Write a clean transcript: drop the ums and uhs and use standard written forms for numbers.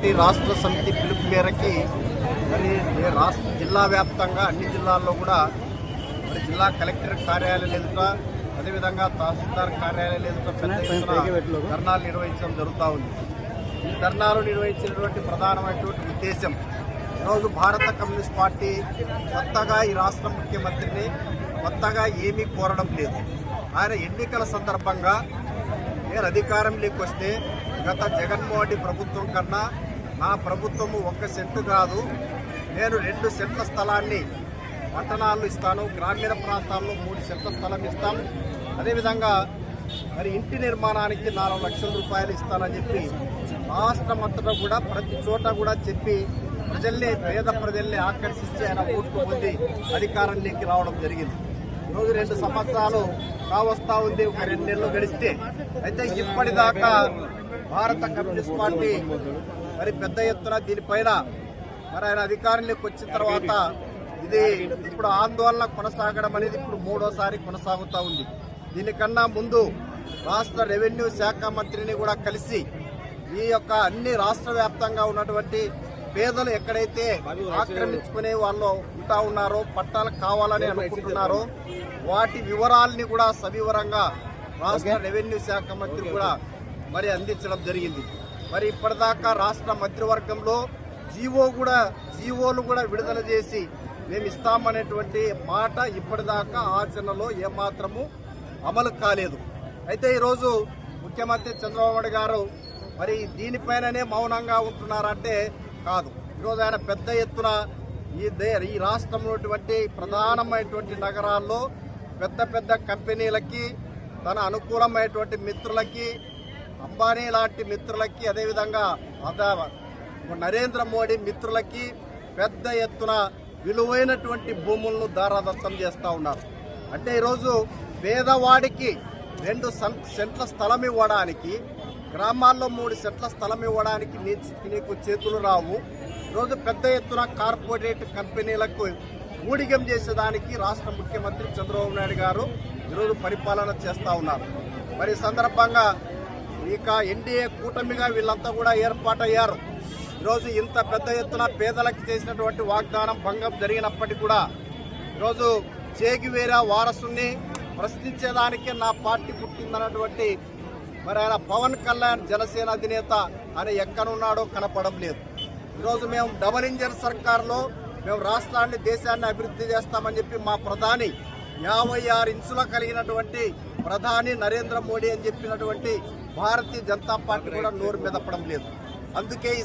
Party రాష్ట్ర సమితి పిలుపు మేరకి మరి రాష్ట్ర జిల్లా వ్యాప్తంగా అన్ని జిల్లాల్లో కూడా మరి జిల్లా కలెక్టర్ కార్యాలయాలు ఎదుట అదేవిధంగా తహసీల్దార్ కార్యాలయాలు ఎదుట పెద్ద ఎత్తున ధర్నాలు నిర్వహించడం జరుగుతూ ఉంది. ఈ ధర్నాలు నిర్వహించినటువంటి ప్రధానమైనటువంటి ఉద్దేశం ఈరోజు భారత కమ్యూనిస్ట్ పార్టీ కొత్తగా ఈ రాష్ట్ర ముఖ్యమంత్రిని కొత్తగా ఏమీ కోరడం లేదు. ఆయన ఎన్నికల సందర్భంగా నేను అధికారంలోకి వస్తే గత జగన్మోహన్ రెడ్డి ప్రభుత్వం కన్నా నా ప్రభుత్వము 1 సెంటు కాదు, నేను 2 సెంట్ల స్థలాన్ని పట్టణాల్లో ఇస్తాను, గ్రామీణ ప్రాంతాల్లో 3 సెంట్ల స్థలం ఇస్తాం, అదేవిధంగా మరి ఇంటి నిర్మాణానికి 4 లక్షల రూపాయలు ఇస్తానని చెప్పి రాష్ట్రమంతటా కూడా ప్రతి చోట కూడా చెప్పి పేద ప్రజల్ని ఆకర్షించి ఆయన ఓట్లు పొంది అధికారంలోకి రావడం జరిగింది. ఈరోజు 2 సంవత్సరాలు కావస్తా ఉంది, ఒక 2 నెలలు గడిస్తే. అయితే ఇప్పటిదాకా భారత కమ్యూనిస్ట్ పార్టీ మరి పెద్ద ఎత్తున దీనిపైన మరి ఆయన అధికారంలోకి వచ్చిన తర్వాత ఇది ఇప్పుడు ఆందోళన కొనసాగడం అనేది ఇప్పుడు 3వసారి కొనసాగుతూ ఉంది. దీనికన్నా ముందు రాష్ట్ర రెవెన్యూ శాఖ మంత్రిని కూడా కలిసి ఈ యొక్క అన్ని రాష్ట్ర వ్యాప్తంగా ఉన్నటువంటి పేదలు ఎక్కడైతే ఆక్రమించుకునే వాళ్ళు ఉంటా ఉన్నారో, పట్టాలు కావాలని అనుకుంటున్నారో వాటి వివరాలని కూడా సవివరంగా రాష్ట్ర రెవెన్యూ శాఖ మంత్రి కూడా మరి అందించడం జరిగింది. మరి ఇప్పటిదాకా రాష్ట్ర మంత్రివర్గంలో జీవోలు కూడా విడుదల చేసి మేము ఇస్తామనేటువంటి మాట ఇప్పటిదాకా ఆచరణలో ఏమాత్రము అమలు కాలేదు. అయితే ఈరోజు ముఖ్యమంత్రి చంద్రబాబు నాయుడు గారు మరి దీనిపైననే మౌనంగా ఉంటున్నారంటే కాదు. ఈరోజు ఆయన పెద్ద ఎత్తున ఈ రాష్ట్రంలో ప్రధానమైనటువంటి నగరాల్లో పెద్ద కంపెనీలకి, తన అనుకూలమైనటువంటి మిత్రులకి, అంబానీ లాంటి మిత్రులకి, అదేవిధంగా నరేంద్ర మోడీ మిత్రులకి పెద్ద ఎత్తున విలువైనటువంటి భూములను దారాదత్తం చేస్తూ ఉన్నారు. అంటే ఈరోజు పేదవాడికి 2 సెంట్ల స్థలం ఇవ్వడానికి, గ్రామాల్లో 3 సెంట్ల స్థలం ఇవ్వడానికి నీకు చేతులు రావు. ఈరోజు పెద్ద ఎత్తున కార్పొరేట్ కంపెనీలకు ఊడిగం చేసేదానికి రాష్ట్ర ముఖ్యమంత్రి చంద్రబాబు నాయుడు గారు ఈరోజు పరిపాలన చేస్తూ ఉన్నారు. మరి సందర్భంగా ఇక ఎన్డీఏ కూటమిగా వీళ్ళంతా కూడా ఏర్పాటయ్యారు. ఈరోజు ఇంత పెద్ద ఎత్తున పేదలకు చేసినటువంటి వాగ్దానం భంగం జరిగినప్పటికీ కూడా ఈరోజు చేగివేరా వారసుని ప్రశ్నించేదానికే నా పార్టీ పుట్టిందన్నటువంటి మరి ఆయన పవన్ కళ్యాణ్ జనసేన అధినేత ఆయన ఎక్కడున్నాడో కనపడం లేదు. ఈరోజు మేము డబుల్ ఇంజన్ సర్కార్లో మేము రాష్ట్రాన్ని, దేశాన్ని అభివృద్ధి చేస్తామని చెప్పి మా ప్రధాని 56 ఇంచుల కలిగినటువంటి ప్రధాని నరేంద్ర మోడీ అని చెప్పినటువంటి భారతీయ జనతా పార్టీ కూడా నోరు మెదపడం లేదు. అందుకే ఈ